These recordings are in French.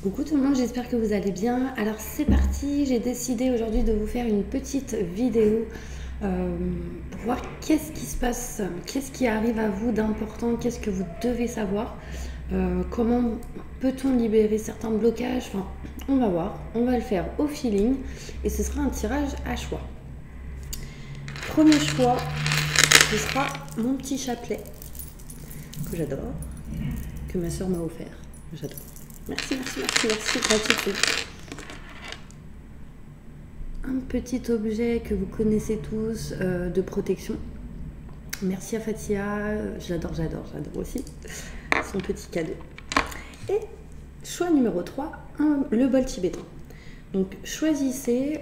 Coucou tout le monde, j'espère que vous allez bien. Alors c'est parti, j'ai décidé aujourd'hui de vous faire une petite vidéo pour voir qu'est-ce qui se passe, qu'est-ce qui arrive à vous d'important, qu'est-ce que vous devez savoir, comment peut-on libérer certains blocages. Enfin, on va voir, on va le faire au feeling et ce sera un tirage à choix. Premier choix, ce sera mon petit chapelet que j'adore, que ma soeur m'a offert. J'adore. Merci, gratitude. Un petit objet que vous connaissez tous de protection. Merci à Fatia, j'adore aussi son petit cadeau. Et choix numéro 3, le bol tibétain. Donc choisissez,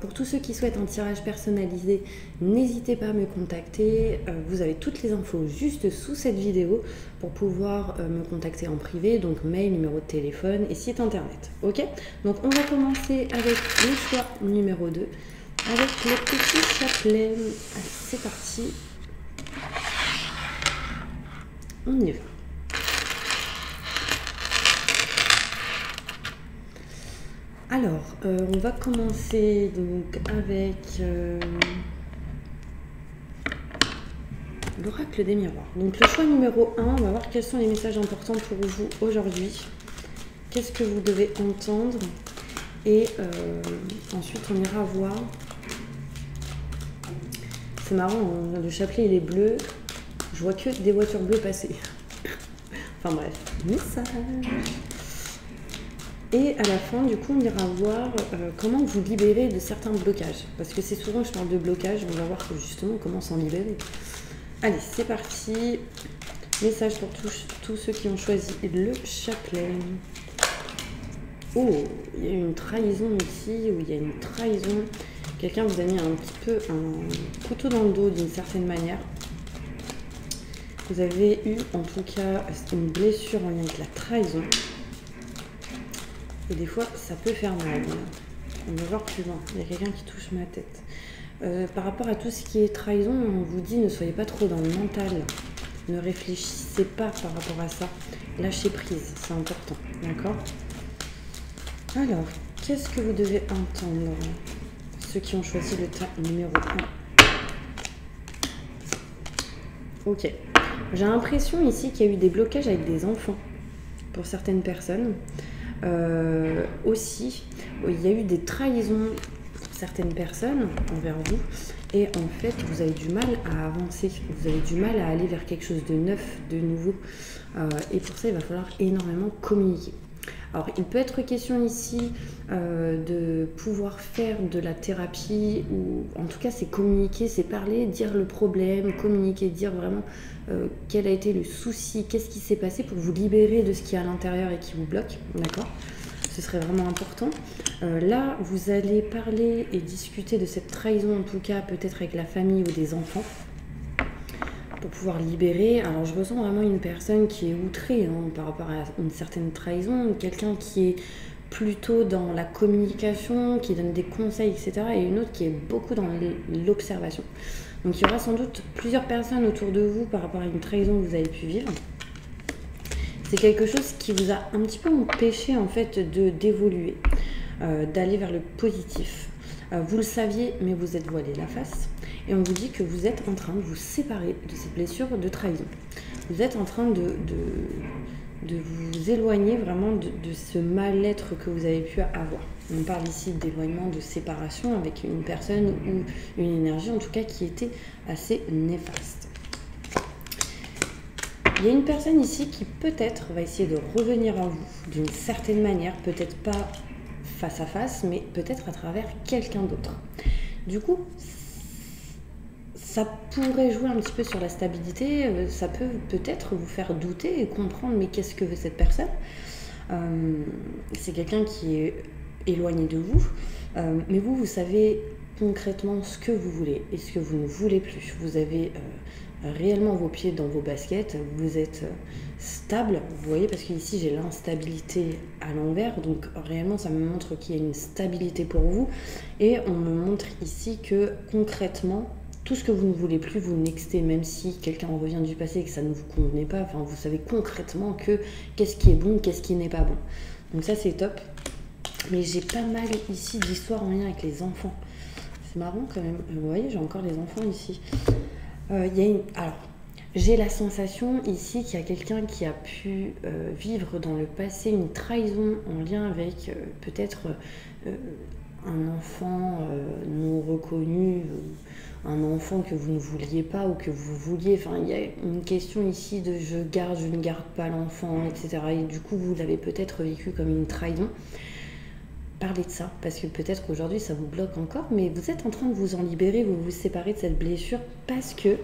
pour tous ceux qui souhaitent un tirage personnalisé, n'hésitez pas à me contacter, vous avez toutes les infos juste sous cette vidéo pour pouvoir me contacter en privé, donc mail, numéro de téléphone et site internet, ok? Donc on va commencer avec le choix numéro 2, avec le petit chapelet. Allez, c'est parti, on y va. Alors, on va commencer donc avec l'oracle des miroirs. Donc le choix numéro 1, on va voir quels sont les messages importants pour vous aujourd'hui. Qu'est-ce que vous devez entendre? Et ensuite, on ira voir. C'est marrant, hein, le chapelet il est bleu. Je vois que des voitures bleues passer. Enfin bref, message. Et à la fin, du coup, on ira voir comment vous libérer de certains blocages. Parce que c'est souvent, je parle de blocage, on va voir justement comment s'en libérer. Allez, c'est parti. Message pour tous ceux qui ont choisi le chapelet. Oh, il y a une trahison ici, ou il y a une trahison. Quelqu'un vous a mis un petit peu un couteau dans le dos d'une certaine manière. Vous avez eu, en tout cas, une blessure en lien avec la trahison. Et des fois, ça peut faire mal. On va voir plus loin. Il y a quelqu'un qui touche ma tête. Par rapport à tout ce qui est trahison, on vous dit ne soyez pas trop dans le mental. Ne réfléchissez pas par rapport à ça. Lâchez prise, c'est important. D'accord? Alors, qu'est-ce que vous devez entendre? Ceux qui ont choisi le tas numéro 1. Ok. J'ai l'impression ici qu'il y a eu des blocages avec des enfants pour certaines personnes. Aussi, il y a eu des trahisons pour certaines personnes envers vous et en fait vous avez du mal à avancer, vous avez du mal à aller vers quelque chose de neuf, de nouveau, et pour ça il va falloir énormément communiquer. Alors il peut être question ici de pouvoir faire de la thérapie, ou en tout cas c'est communiquer, c'est parler, dire le problème, communiquer, dire vraiment quel a été le souci, qu'est-ce qui s'est passé pour vous libérer de ce qui est à l'intérieur et qui vous bloque, d'accord? Ce serait vraiment important. Là vous allez parler et discuter de cette trahison, en tout cas peut-être avec la famille ou des enfants, pour pouvoir libérer. Alors je ressens vraiment une personne qui est outrée par rapport à une certaine trahison, quelqu'un qui est plutôt dans la communication, qui donne des conseils, etc. et une autre qui est beaucoup dans l'observation. Donc il y aura sans doute plusieurs personnes autour de vous par rapport à une trahison que vous avez pu vivre. C'est quelque chose qui vous a un petit peu empêché en fait d'évoluer, d'aller vers le positif. Vous le saviez, mais vous êtes voilé la face. Et on vous dit que vous êtes en train de vous séparer de cette blessure de trahison. Vous êtes en train de vous éloigner vraiment de ce mal-être que vous avez pu avoir. On parle ici d'éloignement, de séparation avec une personne ou une énergie, en tout cas, qui était assez néfaste. Il y a une personne ici qui peut-être va essayer de revenir à vous d'une certaine manière, peut-être pas face à face, mais peut-être à travers quelqu'un d'autre. Du coup, ça pourrait jouer un petit peu sur la stabilité, ça peut peut-être vous faire douter et comprendre mais qu'est-ce que veut cette personne. C'est quelqu'un qui est éloigné de vous, mais vous savez concrètement ce que vous voulez et ce que vous ne voulez plus. Vous avez réellement vos pieds dans vos baskets, vous êtes stable, vous voyez, parce qu'ici j'ai l'instabilité à l'envers, donc réellement ça me montre qu'il y a une stabilité pour vous, et on me montre ici que concrètement, tout ce que vous ne voulez plus, vous nextez, même si quelqu'un revient du passé et que ça ne vous convenait pas, enfin vous savez concrètement que qu'est-ce qui est bon, qu'est-ce qui n'est pas bon. Donc ça, c'est top. Mais j'ai pas mal ici d'histoires en lien avec les enfants. C'est marrant quand même. Vous voyez, j'ai encore des enfants ici. Alors, j'ai la sensation ici qu'il y a quelqu'un qui a pu vivre dans le passé une trahison en lien avec peut-être un enfant non reconnu, un enfant que vous ne vouliez pas ou que vous vouliez. Enfin, il y a une question ici de je ne garde pas l'enfant, etc. Et du coup, vous l'avez peut-être vécu comme une trahison. Parlez de ça, parce que peut-être qu'aujourd'hui ça vous bloque encore, mais vous êtes en train de vous en libérer, vous vous séparez de cette blessure parce que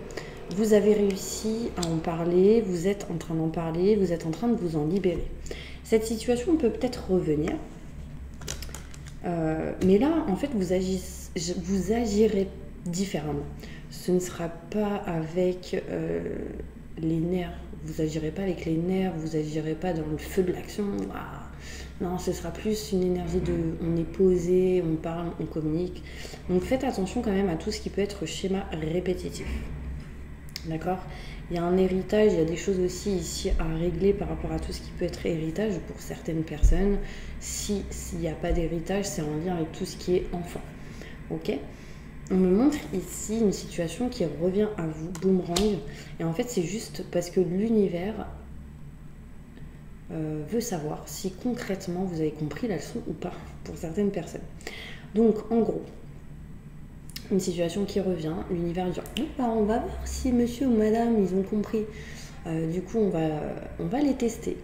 vous avez réussi à en parler, vous êtes en train d'en parler, vous êtes en train de vous en libérer. Cette situation peut peut-être revenir, mais là, en fait, vous agirez différemment. Ce ne sera pas avec les nerfs, vous agirez pas avec les nerfs, vous agirez pas dans le feu de l'action. Non, ce sera plus une énergie de on est posé, on parle, on communique. Donc faites attention quand même à tout ce qui peut être schéma répétitif. D'accord ? Il y a un héritage, il y a des choses aussi ici à régler par rapport à tout ce qui peut être héritage pour certaines personnes. S'il n'y a pas d'héritage, c'est en lien avec tout ce qui est enfant. Ok ? On me montre ici une situation qui revient à vous, boomerang. Et en fait, c'est juste parce que l'univers veut savoir si concrètement vous avez compris la leçon ou pas pour certaines personnes. Donc en gros, une situation qui revient, l'univers dit on va voir si monsieur ou madame ils ont compris. Du coup on va les tester.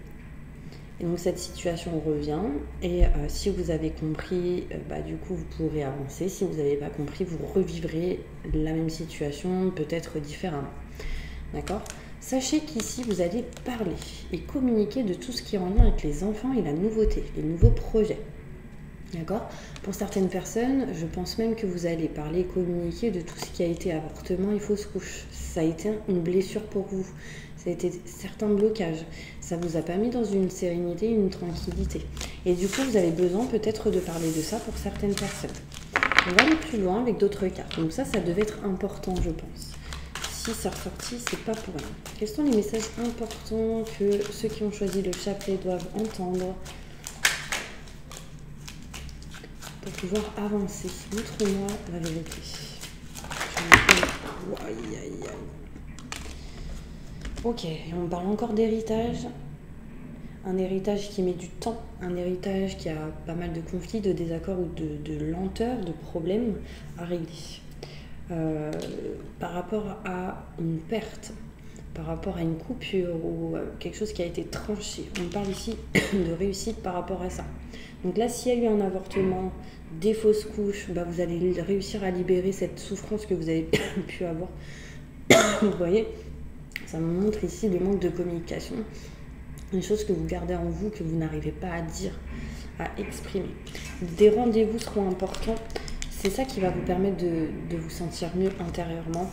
Et donc cette situation revient et si vous avez compris, du coup vous pourrez avancer. Si vous n'avez pas compris, vous revivrez la même situation, peut-être différemment. D'accord ? Sachez qu'ici, vous allez parler et communiquer de tout ce qui est en lien avec les enfants et la nouveauté, les nouveaux projets. D'accord ? Pour certaines personnes, je pense même que vous allez parler et communiquer de tout ce qui a été avortement et fausse couche. Ça a été une blessure pour vous. Ça a été certains blocages. Ça vous a pas mis dans une sérénité, une tranquillité. Et du coup, vous avez besoin peut-être de parler de ça pour certaines personnes. On va aller plus loin avec d'autres cartes. Donc ça devait être important, je pense. Si ça ressortit, c'est pas pour rien. Quels sont les messages importants que ceux qui ont choisi le chapelet doivent entendre pour pouvoir avancer? Montre-moi la vérité. Aïe, aïe, aïe. Ok, on parle encore d'héritage. Un héritage qui met du temps, un héritage qui a pas mal de conflits, de désaccords ou de lenteur, de problèmes à régler. Par rapport à une perte, par rapport à une coupure ou quelque chose qui a été tranché. On parle ici de réussite par rapport à ça. Donc là, s'il y a eu un avortement, des fausses couches, vous allez réussir à libérer cette souffrance que vous avez pu avoir. Vous voyez, ça me montre ici le manque de communication, une chose que vous gardez en vous, que vous n'arrivez pas à dire, à exprimer. Des rendez-vous seront importants. C'est ça qui va vous permettre de vous sentir mieux intérieurement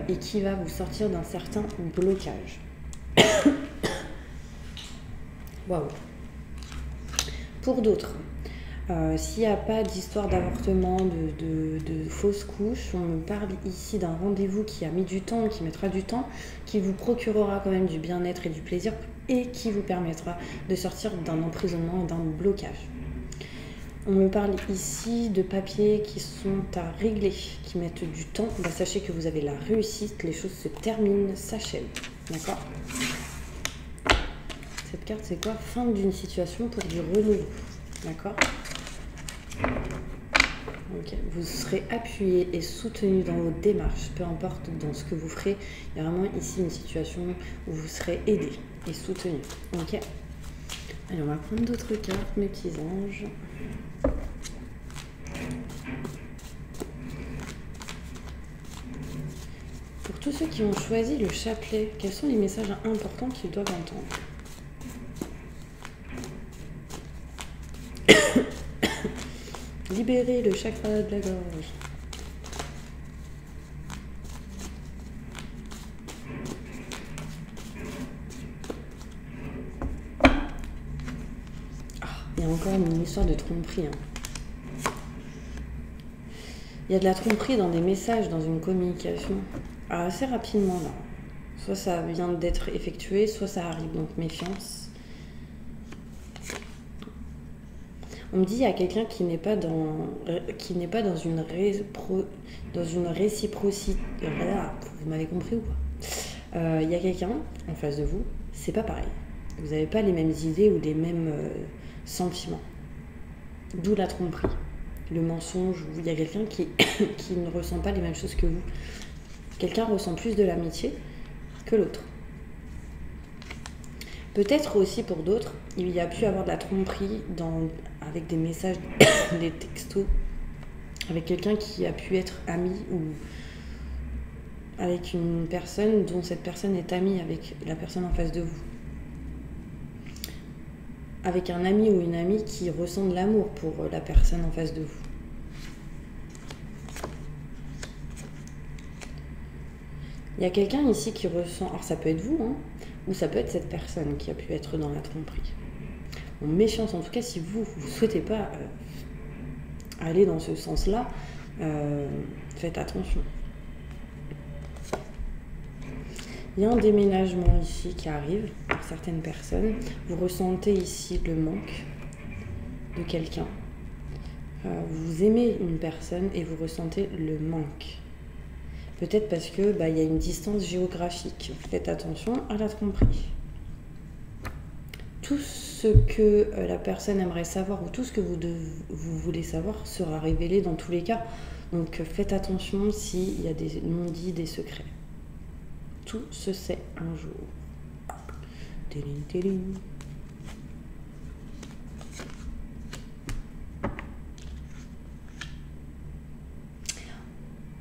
et qui va vous sortir d'un certain blocage. Waouh. Pour d'autres, s'il n'y a pas d'histoire d'avortement, de fausses couches, on me parle ici d'un rendez-vous qui a mis du temps, qui mettra du temps, qui vous procurera quand même du bien-être et du plaisir et qui vous permettra de sortir d'un emprisonnement et d'un blocage. On me parle ici de papiers qui sont à régler, qui mettent du temps. Sachez que vous avez la réussite, les choses se terminent, s'achèvent. D'accord ? Cette carte, c'est quoi? Fin d'une situation pour du renouveau. D'accord ? Ok. Vous serez appuyé et soutenu dans vos démarches, peu importe dans ce que vous ferez. Il y a vraiment ici une situation où vous serez aidé et soutenu. Ok ? Allez, on va prendre d'autres cartes, mes petits anges. Pour tous ceux qui ont choisi le chapelet, quels sont les messages importants qu'ils doivent entendre? Libérer le chakra de la gorge. Il y a encore une histoire de tromperie. Il y a de la tromperie dans des messages, dans une communication. Assez rapidement là. Soit ça vient d'être effectué, soit ça arrive. Donc méfiance. On me dit il y a quelqu'un qui n'est pas dans une réciprocité. Voilà, vous m'avez compris ou pas? Il y a quelqu'un en face de vous, c'est pas pareil. Vous n'avez pas les mêmes idées ou les mêmes sentiments. D'où la tromperie, le mensonge. Il y a quelqu'un qui ne ressent pas les mêmes choses que vous. Quelqu'un ressent plus de l'amitié que l'autre. Peut-être aussi pour d'autres, il y a pu avoir de la tromperie avec des messages, des textos, avec quelqu'un qui a pu être ami ou avec une personne dont cette personne est amie avec la personne en face de vous. Avec un ami ou une amie qui ressent de l'amour pour la personne en face de vous. Il y a quelqu'un ici qui ressent, alors ça peut être vous, hein, ou ça peut être cette personne qui a pu être dans la tromperie. En méfiance, en tout cas, si vous ne souhaitez pas aller dans ce sens-là, faites attention. Il y a un déménagement ici qui arrive pour certaines personnes. Vous ressentez ici le manque de quelqu'un. Vous aimez une personne et vous ressentez le manque. Peut-être parce que y a une distance géographique. Faites attention à la tromperie. Tout ce que la personne aimerait savoir ou tout ce que vous voulez savoir sera révélé dans tous les cas. Donc faites attention s'il y a des non-dits, des secrets. Tout se sait un jour. Téling, téling.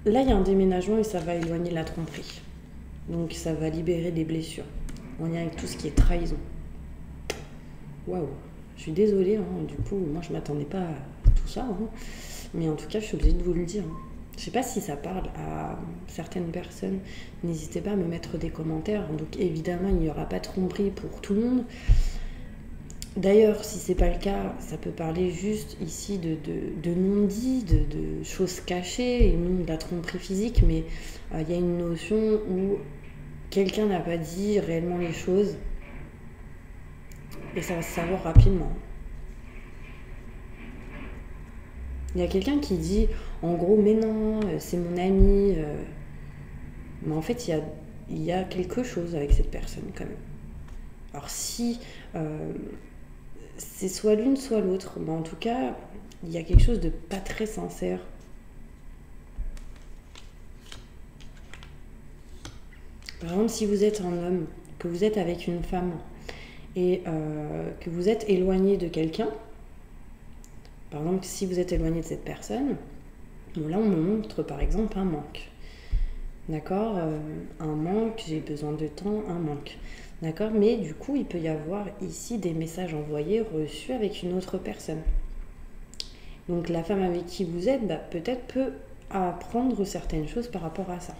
Là, il y a un déménagement et ça va éloigner la tromperie. Donc, ça va libérer des blessures en lien avec tout ce qui est trahison. Waouh, je suis désolée, hein, du coup, moi, je m'attendais pas à tout ça. Hein. Mais en tout cas, je suis obligée de vous le dire. Hein. Je sais pas si ça parle à certaines personnes. N'hésitez pas à me mettre des commentaires. Donc, évidemment, il n'y aura pas de tromperie pour tout le monde. D'ailleurs, si c'est pas le cas, ça peut parler juste ici de non-dits, de choses cachées et non de la tromperie physique, mais il y a une notion où quelqu'un n'a pas dit réellement les choses et ça va se savoir rapidement. Il y a quelqu'un qui dit en gros mais non, c'est mon ami, mais en fait il y a quelque chose avec cette personne quand même. Alors si c'est soit l'une soit l'autre, mais en tout cas il y a quelque chose de pas très sincère. Par exemple, si vous êtes un homme, que vous êtes avec une femme et que vous êtes éloigné de quelqu'un, par exemple si vous êtes éloigné de cette personne, bon, là on me montre par exemple un manque. D'accord, un manque, j'ai besoin de temps, un manque. D'accord, mais du coup, il peut y avoir ici des messages envoyés, reçus avec une autre personne. Donc la femme avec qui vous êtes, peut-être peut apprendre certaines choses par rapport à ça.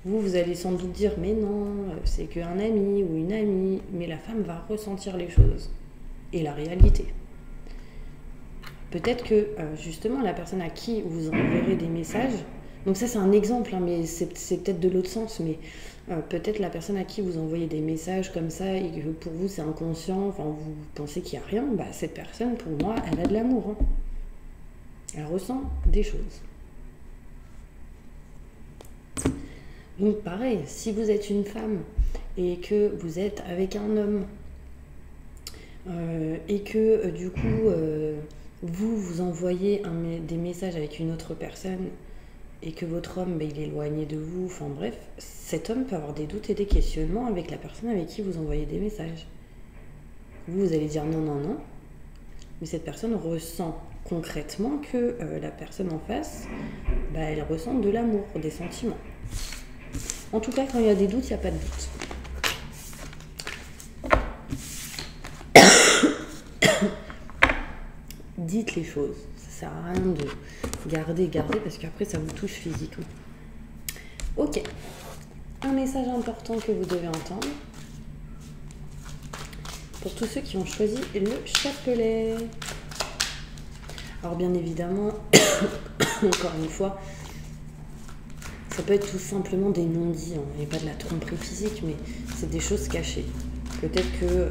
Vous allez sans doute dire, mais non, c'est qu'un ami ou une amie, mais la femme va ressentir les choses et la réalité. Peut-être que justement la personne à qui vous enverrez des messages, donc ça c'est un exemple, hein, mais c'est peut-être de l'autre sens, mais peut-être la personne à qui vous envoyez des messages comme ça et que pour vous c'est inconscient, enfin vous pensez qu'il n'y a rien, cette personne pour moi elle a de l'amour. Hein. Elle ressent des choses. Donc pareil, si vous êtes une femme et que vous êtes avec un homme et que du coup vous envoyez des messages avec une autre personne et que votre homme, il est éloigné de vous, enfin bref, cet homme peut avoir des doutes et des questionnements avec la personne avec qui vous envoyez des messages. Vous allez dire non, non, non, mais cette personne ressent concrètement que la personne en face, elle ressent de l'amour, des sentiments. En tout cas, quand il y a des doutes, il n'y a pas de doute. Dites les choses. Ça sert à rien de garder, parce qu'après, ça vous touche physiquement. Ok. Un message important que vous devez entendre. Pour tous ceux qui ont choisi le chapelet. Alors, bien évidemment, encore une fois, ça peut être tout simplement des non-dits, hein, et pas de la tromperie physique, mais c'est des choses cachées. Peut-être que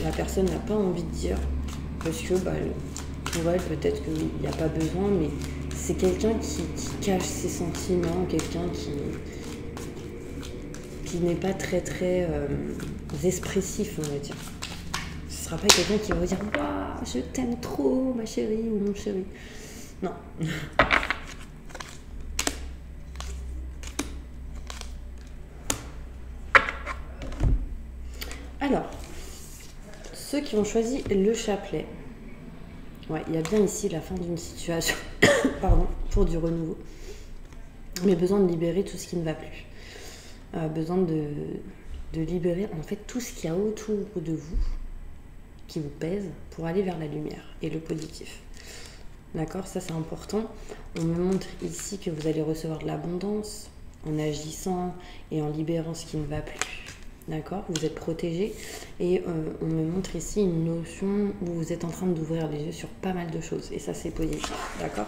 la personne n'a pas envie de dire, Parce que pour elle, peut-être qu'il n'y a pas besoin, mais c'est quelqu'un qui cache ses sentiments, quelqu'un qui n'est pas très expressif, on va dire. Ce sera pas quelqu'un qui va vous dire « Waouh, je t'aime trop, ma chérie » ou « mon chéri ». Non. Alors, ceux qui ont choisi le chapelet, ouais, il y a bien ici la fin d'une situation, pardon, pour du renouveau, mais besoin de libérer tout ce qui ne va plus. Besoin de libérer en fait tout ce qu'il y a autour de vous qui vous pèse pour aller vers la lumière et le positif. D'accord, ça c'est important. On me montre ici que vous allez recevoir de l'abondance en agissant et en libérant ce qui ne va plus. D'accord, vous êtes protégé et on me montre ici une notion où vous êtes en train d'ouvrir les yeux sur pas mal de choses et ça c'est positif. D'accord.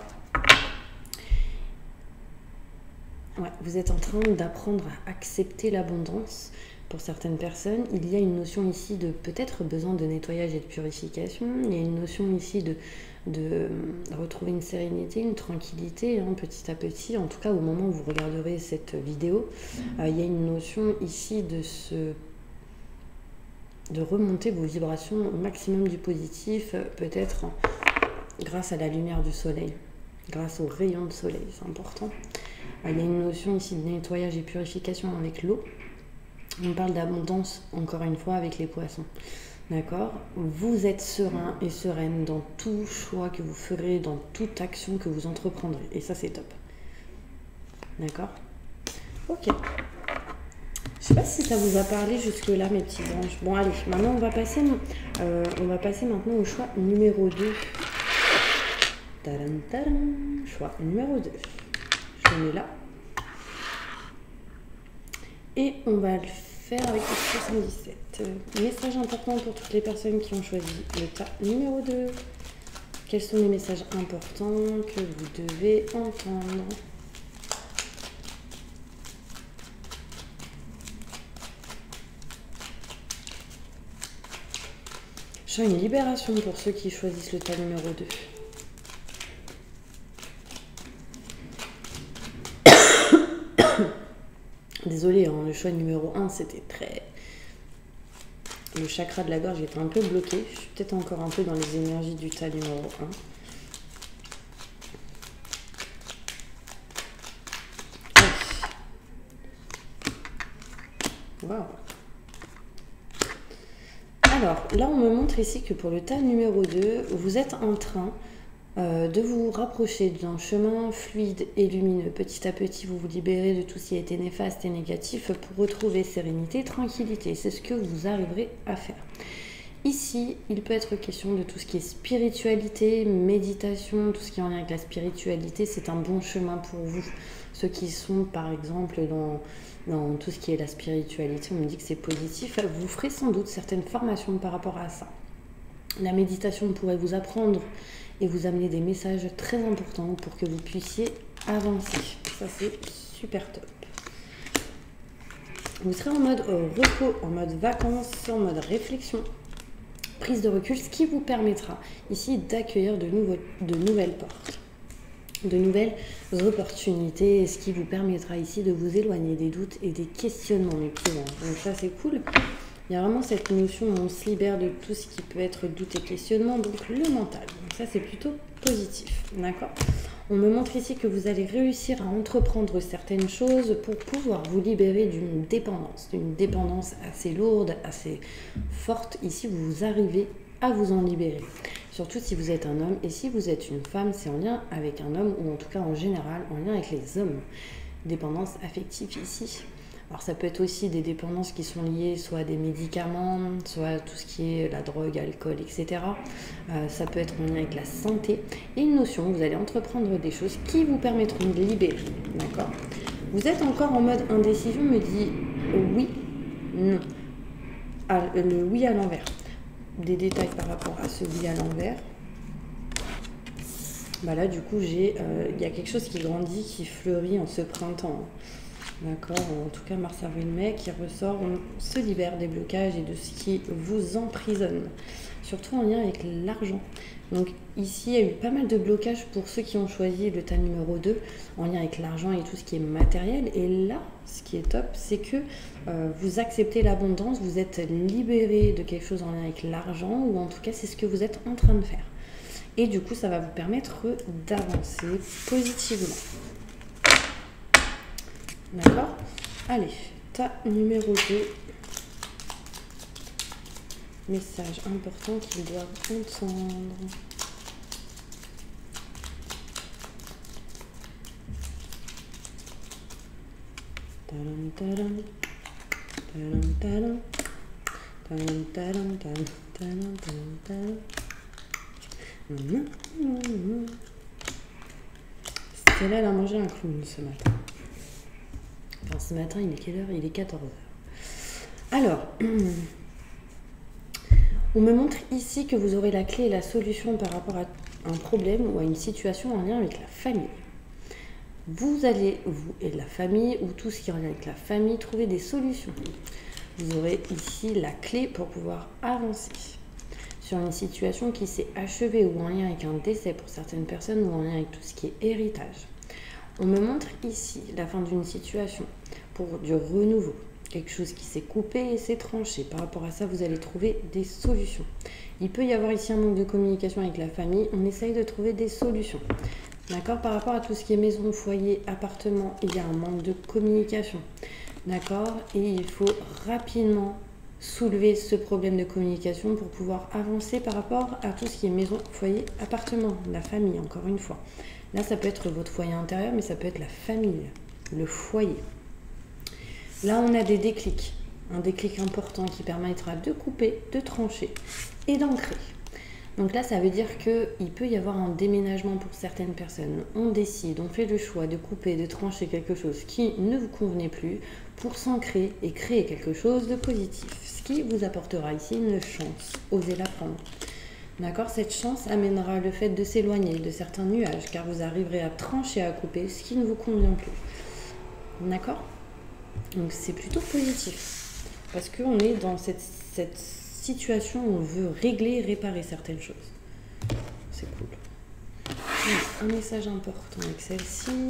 Ouais, vous êtes en train d'apprendre à accepter l'abondance. Pour certaines personnes, il y a une notion ici de peut-être besoin de nettoyage et de purification. Il y a une notion ici de retrouver une sérénité, une tranquillité, hein, petit à petit. En tout cas, au moment où vous regarderez cette vidéo, il y a une notion ici de remonter vos vibrations au maximum du positif, peut-être grâce à la lumière du soleil, grâce aux rayons de soleil, c'est important. Il y a une notion ici de nettoyage et purification avec l'eau. On parle d'abondance, encore une fois, avec les poissons. D'accord? Vous êtes serein et sereine dans tout choix que vous ferez, dans toute action que vous entreprendrez. Et ça, c'est top. D'accord? Ok. Je sais pas si ça vous a parlé jusque-là, mes petits anges. Bon, allez, maintenant, on va passer maintenant au choix numéro 2. Tadam, tadam. Choix numéro 2. Je le mets là. Et on va le faire avec le 77. Message important pour toutes les personnes qui ont choisi le tas numéro 2. Quels sont les messages importants que vous devez entendre? Je sens une libération pour ceux qui choisissent le tas numéro 2. Désolée, hein, le choix numéro 1, c'était très... Le chakra de la gorge était un peu bloqué. Je suis peut-être encore un peu dans les énergies du tas numéro 1. Waouh. Alors, là, on me montre ici que pour le tas numéro 2, vous êtes en train de vous rapprocher d'un chemin fluide et lumineux. Petit à petit, vous vous libérez de tout ce qui a été néfaste et négatif pour retrouver sérénité et tranquillité. C'est ce que vous arriverez à faire. Ici, il peut être question de tout ce qui est spiritualité, méditation, tout ce qui est en lien avec la spiritualité. C'est un bon chemin pour vous. Ceux qui sont, par exemple, dans tout ce qui est la spiritualité, on me dit que c'est positif. Vous ferez sans doute certaines formations par rapport à ça. La méditation pourrait vous apprendre et vous amener des messages très importants pour que vous puissiez avancer. Ça, c'est super top. Vous serez en mode repos, en mode vacances, en mode réflexion, prise de recul, ce qui vous permettra ici d'accueillir de nouvelles portes, de nouvelles opportunités, ce qui vous permettra ici de vous éloigner des doutes et des questionnements, mes petits anges. Donc ça, c'est cool. Il y a vraiment cette notion où on se libère de tout ce qui peut être doute et questionnement, donc le mental. Donc ça, c'est plutôt positif, d'accord? On me montre ici que vous allez réussir à entreprendre certaines choses pour pouvoir vous libérer d'une dépendance assez lourde, assez forte. Ici, vous arrivez à vous en libérer. Surtout si vous êtes un homme, et si vous êtes une femme, c'est en lien avec un homme, ou en tout cas en général, en lien avec les hommes. Dépendance affective ici. Alors ça peut être aussi des dépendances qui sont liées soit à des médicaments, soit à tout ce qui est la drogue, alcool, etc. Ça peut être en lien avec la santé. Et une notion, vous allez entreprendre des choses qui vous permettront de libérer. D'accord? Vous êtes encore en mode indécision, me dit oui, non. Le oui à l'envers. Des détails par rapport à ce oui à l'envers. Bah là, du coup, il y a quelque chose qui grandit, qui fleurit en ce printemps. D'accord, en tout cas mars, avril, mai, qui ressort, on se libère des blocages et de ce qui vous emprisonne. surtout en lien avec l'argent. Donc ici, il y a eu pas mal de blocages pour ceux qui ont choisi le tas numéro 2 en lien avec l'argent et tout ce qui est matériel. Et là, ce qui est top, c'est que vous acceptez l'abondance, vous êtes libéré de quelque chose en lien avec l'argent, ou en tout cas, c'est ce que vous êtes en train de faire. Et du coup, ça va vous permettre d'avancer positivement. D'accord? Allez, tas numéro 2. Message important qu'ils doivent entendre. Tadam, tadam. Tadam, tadam. Tadam, tadam, tadam, tadam, tadam, tadam. Stella, elle a mangé un clown ce matin. Enfin, ce matin, il est quelle heure? Il est 14h. Alors... on me montre ici que vous aurez la clé et la solution par rapport à un problème ou à une situation en lien avec la famille. Vous allez, vous et la famille, ou tout ce qui est en lien avec la famille, trouver des solutions. Vous aurez ici la clé pour pouvoir avancer sur une situation qui s'est achevée ou en lien avec un décès pour certaines personnes ou en lien avec tout ce qui est héritage. On me montre ici la fin d'une situation pour du renouveau. Quelque chose qui s'est coupé et s'est tranché. Par rapport à ça, vous allez trouver des solutions. Il peut y avoir ici un manque de communication avec la famille. On essaye de trouver des solutions. D'accord? Par rapport à tout ce qui est maison, foyer, appartement, il y a un manque de communication. D'accord? Et il faut rapidement soulever ce problème de communication pour pouvoir avancer par rapport à tout ce qui est maison, foyer, appartement, la famille, encore une fois. Là, ça peut être votre foyer intérieur, mais ça peut être la famille, le foyer. Là, on a des déclics, un déclic important qui permettra de couper, de trancher et d'ancrer. Donc là, ça veut dire qu'il peut y avoir un déménagement pour certaines personnes. On décide, on fait le choix de couper, de trancher quelque chose qui ne vous convenait plus pour s'ancrer et créer quelque chose de positif. Ce qui vous apportera ici une chance. Osez la prendre. D'accord? Cette chance amènera le fait de s'éloigner de certains nuages car vous arriverez à trancher, à couper ce qui ne vous convient plus. D'accord? Donc c'est plutôt positif parce qu'on est dans cette situation où on veut régler, réparer certaines choses. C'est cool. Donc, un message important avec celle-ci.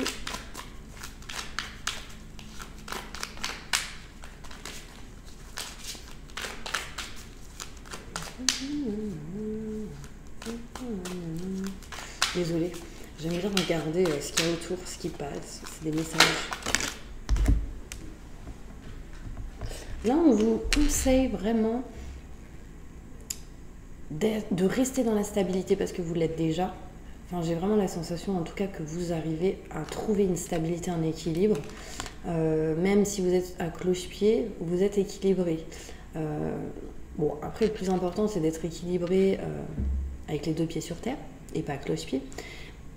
Désolée, j'aime bien regarder ce qu'il y a autour, ce qui passe. C'est des messages. Là, on vous conseille vraiment de rester dans la stabilité parce que vous l'êtes déjà. Enfin, j'ai vraiment la sensation, en tout cas, que vous arrivez à trouver une stabilité, un équilibre. Même si vous êtes à cloche-pied, vous êtes équilibré. Bon, après, le plus important, c'est d'être équilibré avec les deux pieds sur terre et pas à cloche-pied.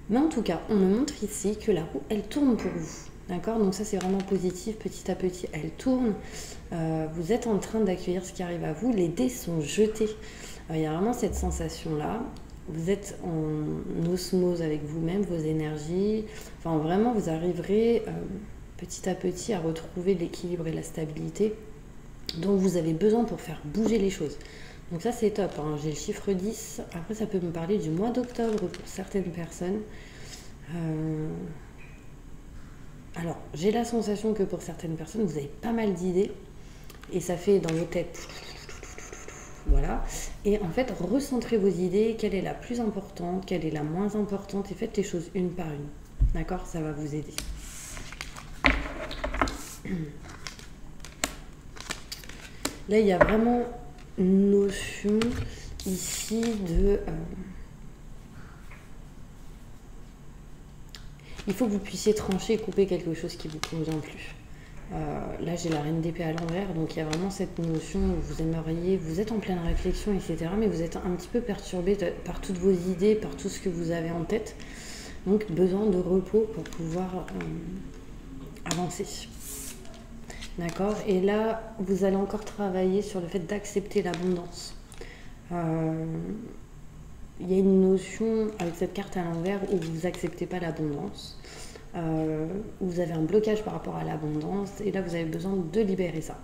Mais en tout cas, on me montre ici que la roue, elle tourne pour vous. D'accord? Donc ça, c'est vraiment positif. Petit à petit, elle tourne. Vous êtes en train d'accueillir ce qui arrive à vous. Les dés sont jetés. Il y a vraiment cette sensation-là. Vous êtes en osmose avec vous-même, vos énergies. Enfin, vraiment, vous arriverez petit à petit à retrouver l'équilibre et la stabilité dont vous avez besoin pour faire bouger les choses. Donc ça, c'est top. Hein. J'ai le chiffre 10. Après, ça peut me parler du mois d'octobre pour certaines personnes. Alors, j'ai la sensation que pour certaines personnes, vous avez pas mal d'idées et ça fait dans vos têtes, voilà. Et en fait, recentrez vos idées, quelle est la plus importante, quelle est la moins importante et faites les choses une par une. D'accord? Ça va vous aider. Là, il y a vraiment une notion ici de... il faut que vous puissiez trancher et couper quelque chose qui ne vous convient plus. Là, j'ai la reine d'épée à l'envers, donc il y a vraiment cette notion où vous aimeriez, vous êtes en pleine réflexion, etc. Mais vous êtes un petit peu perturbé par toutes vos idées, par tout ce que vous avez en tête. Donc, besoin de repos pour pouvoir avancer. D'accord? Et là, vous allez encore travailler sur le fait d'accepter l'abondance. Il y a une notion avec cette carte à l'envers où vous n'acceptez pas l'abondance. Vous avez un blocage par rapport à l'abondance et là vous avez besoin de libérer ça.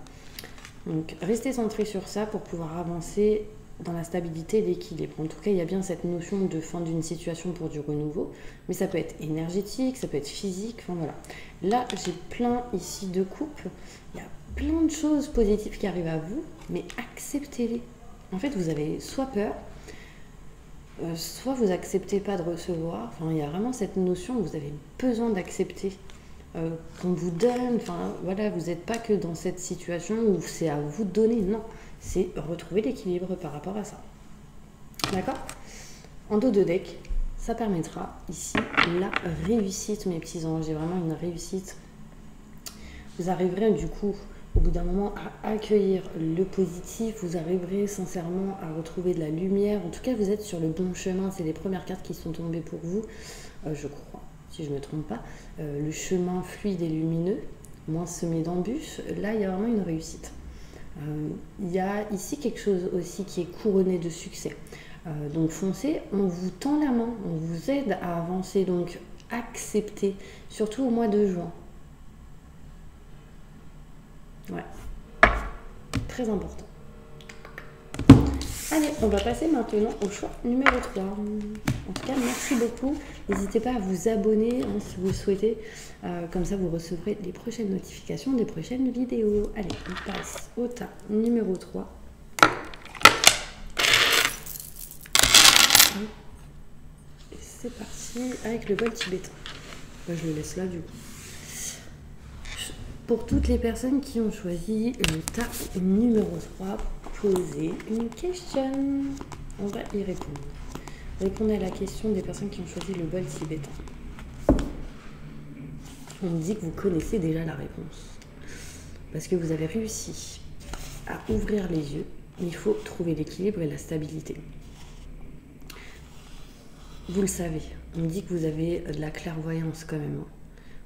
Donc restez centré sur ça pour pouvoir avancer dans la stabilité et l'équilibre. En tout cas, il y a bien cette notion de fin d'une situation pour du renouveau, mais ça peut être énergétique, ça peut être physique, enfin voilà. Là, j'ai plein ici de couples, il y a plein de choses positives qui arrivent à vous, mais acceptez-les. En fait, vous avez soit peur, soit vous acceptez pas de recevoir, enfin il y a vraiment cette notion où vous avez besoin d'accepter qu'on vous donne, enfin voilà, vous n'êtes pas que dans cette situation où c'est à vous de donner, non, c'est retrouver l'équilibre par rapport à ça. D'accord? En dos de deck, ça permettra ici la réussite, mes petits anges, j'ai vraiment une réussite. Vous arriverez du coup au bout d'un moment à accueillir le positif, vous arriverez sincèrement à retrouver de la lumière, en tout cas vous êtes sur le bon chemin, c'est les premières cartes qui sont tombées pour vous, je crois, si je ne me trompe pas, le chemin fluide et lumineux, moins semé d'embûches, là il y a vraiment une réussite. Il y a ici quelque chose aussi qui est couronné de succès, donc foncez, on vous tend la main, on vous aide à avancer, donc acceptez, surtout au mois de juin. Ouais, très important. Allez, on va passer maintenant au choix numéro 3. En tout cas, merci beaucoup. N'hésitez pas à vous abonner hein, si vous le souhaitez. Comme ça, vous recevrez les prochaines notifications des prochaines vidéos. Allez, on passe au tas numéro 3. Et c'est parti avec le bol tibétain. Je le laisse là du coup. Pour toutes les personnes qui ont choisi le tas numéro 3, posez une question. On va y répondre. Répondez à la question des personnes qui ont choisi le bol tibétain. On me dit que vous connaissez déjà la réponse. Parce que vous avez réussi à ouvrir les yeux. Il faut trouver l'équilibre et la stabilité. Vous le savez. On me dit que vous avez de la clairvoyance quand même.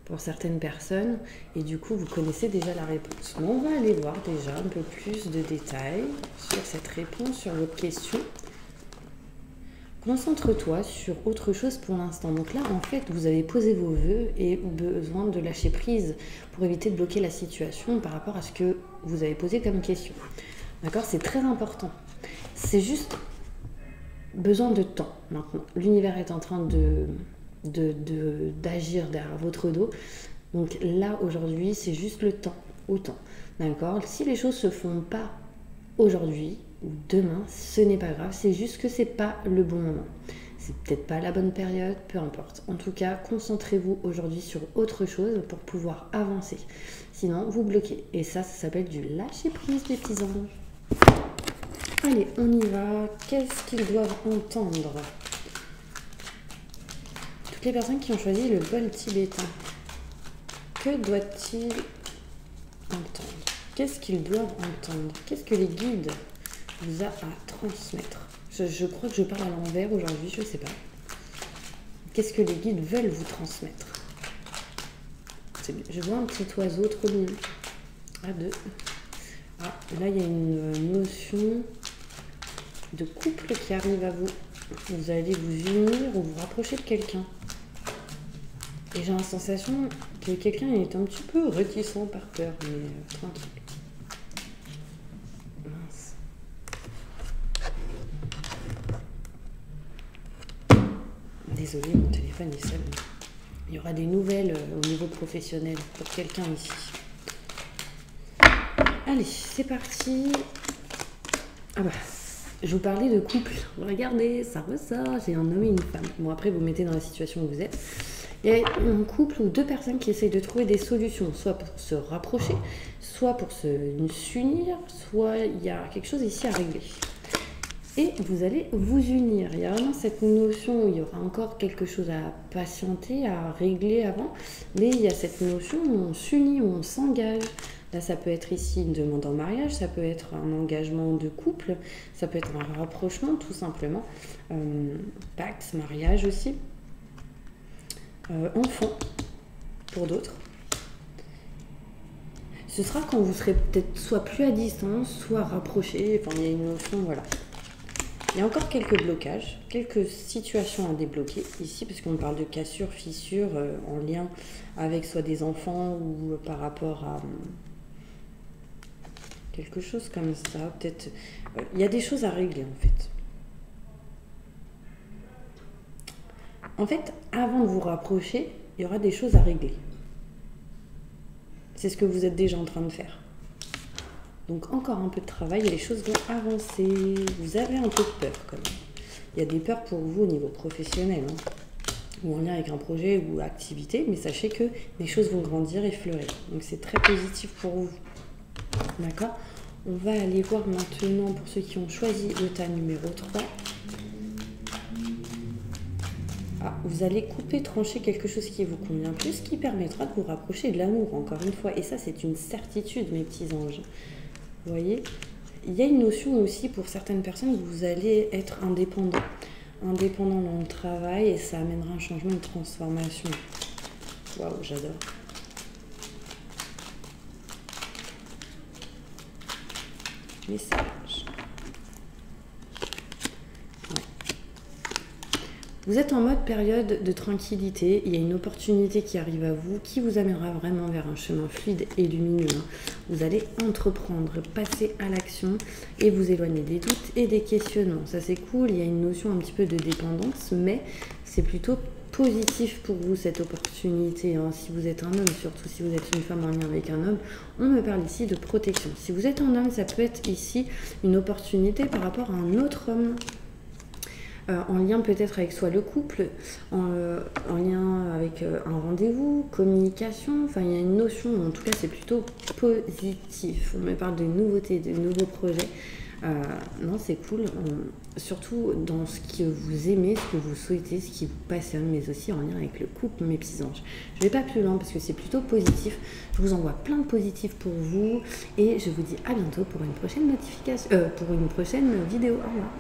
Pour certaines personnes, et du coup vous connaissez déjà la réponse. Mais on va aller voir déjà un peu plus de détails sur cette réponse, sur votre question. Concentre-toi sur autre chose pour l'instant. Donc là, en fait, vous avez posé vos vœux et besoin de lâcher prise pour éviter de bloquer la situation par rapport à ce que vous avez posé comme question. D'accord? C'est très important. C'est juste besoin de temps maintenant. L'univers est en train d'agir derrière votre dos. Donc là, aujourd'hui, c'est juste le temps, autant. D'accord? Si les choses se font pas aujourd'hui ou demain, ce n'est pas grave. C'est juste que c'est pas le bon moment. C'est peut-être pas la bonne période, peu importe. En tout cas, concentrez-vous aujourd'hui sur autre chose pour pouvoir avancer. Sinon, vous bloquez. Et ça s'appelle du lâcher-prise, les petits anges. Allez, on y va. Qu'est-ce qu'ils doivent entendre ? Les personnes qui ont choisi le bol tibétain, que doit-il entendre? Qu'est-ce qu'ils doivent entendre? Qu'est-ce que les guides vous a à transmettre? Je crois que je parle à l'envers aujourd'hui, je ne sais pas. Qu'est-ce que les guides veulent vous transmettre? Je vois un petit oiseau trop mignon. Ah, là, il y a une notion de couple qui arrive à vous. Vous allez vous unir ou vous rapprocher de quelqu'un. Et j'ai la sensation que quelqu'un est un petit peu réticent par peur, mais tranquille. Mince. Désolée, mon téléphone est seul. Il y aura des nouvelles au niveau professionnel pour quelqu'un ici. Allez, c'est parti. Ah bah, je vous parlais de couple. Regardez, ça ressort. J'ai un homme et une femme. Bon, après, vous mettez dans la situation où vous êtes. Il y a un couple ou deux personnes qui essayent de trouver des solutions, soit pour se rapprocher, soit pour s'unir, soit il y a quelque chose ici à régler. Et vous allez vous unir. Il y a vraiment cette notion où il y aura encore quelque chose à patienter, à régler avant, mais il y a cette notion où on s'unit, où on s'engage. Là, ça peut être ici une demande en mariage, ça peut être un engagement de couple, ça peut être un rapprochement tout simplement, pacte, mariage aussi. Enfant pour d'autres. Ce sera quand vous serez peut-être soit plus à distance, soit rapprochés. Enfin, il y a une notion, voilà. Il y a encore quelques blocages, quelques situations à débloquer ici, parce qu'on parle de cassures, fissures en lien avec soit des enfants ou par rapport à Quelque chose comme ça, peut-être. Il y a des choses à régler en fait. En fait, avant de vous rapprocher, il y aura des choses à régler. C'est ce que vous êtes déjà en train de faire. Donc encore un peu de travail et les choses vont avancer. Vous avez un peu de peur quand même. Il y a des peurs pour vous au niveau professionnel, hein, ou en lien avec un projet ou activité, mais sachez que les choses vont grandir et fleurir. Donc c'est très positif pour vous. D'accord? On va aller voir maintenant pour ceux qui ont choisi le tas numéro 3. Ah, vous allez couper, trancher quelque chose qui vous convient plus, qui permettra de vous rapprocher de l'amour, encore une fois. Et ça, c'est une certitude, mes petits anges. Vous voyez? Il y a une notion aussi pour certaines personnes que vous allez être indépendant. Indépendant dans le travail et ça amènera un changement, une transformation. Waouh, j'adore. Message. Ouais. Vous êtes en mode période de tranquillité. Il y a une opportunité qui arrive à vous, qui vous amènera vraiment vers un chemin fluide et lumineux. Vous allez entreprendre, passer à l'action et vous éloigner des doutes et des questionnements. Ça c'est cool, il y a une notion un petit peu de dépendance, mais c'est plutôt positif pour vous cette opportunité. Si vous êtes un homme, surtout si vous êtes une femme en lien avec un homme, on me parle ici de protection. Si vous êtes un homme, ça peut être ici une opportunité par rapport à un autre homme. En lien peut-être avec soit le couple, en lien avec un rendez-vous, communication, enfin il y a une notion, en tout cas c'est plutôt positif. On me parle de nouveautés, de nouveaux projets. Non, c'est cool, surtout dans ce que vous aimez, ce que vous souhaitez, ce qui vous passionne, mais aussi en lien avec le couple, mes petits anges. Je vais pas plus loin parce que c'est plutôt positif. Je vous envoie plein de positifs pour vous et je vous dis à bientôt pour une prochaine notification, pour une prochaine vidéo. Au revoir.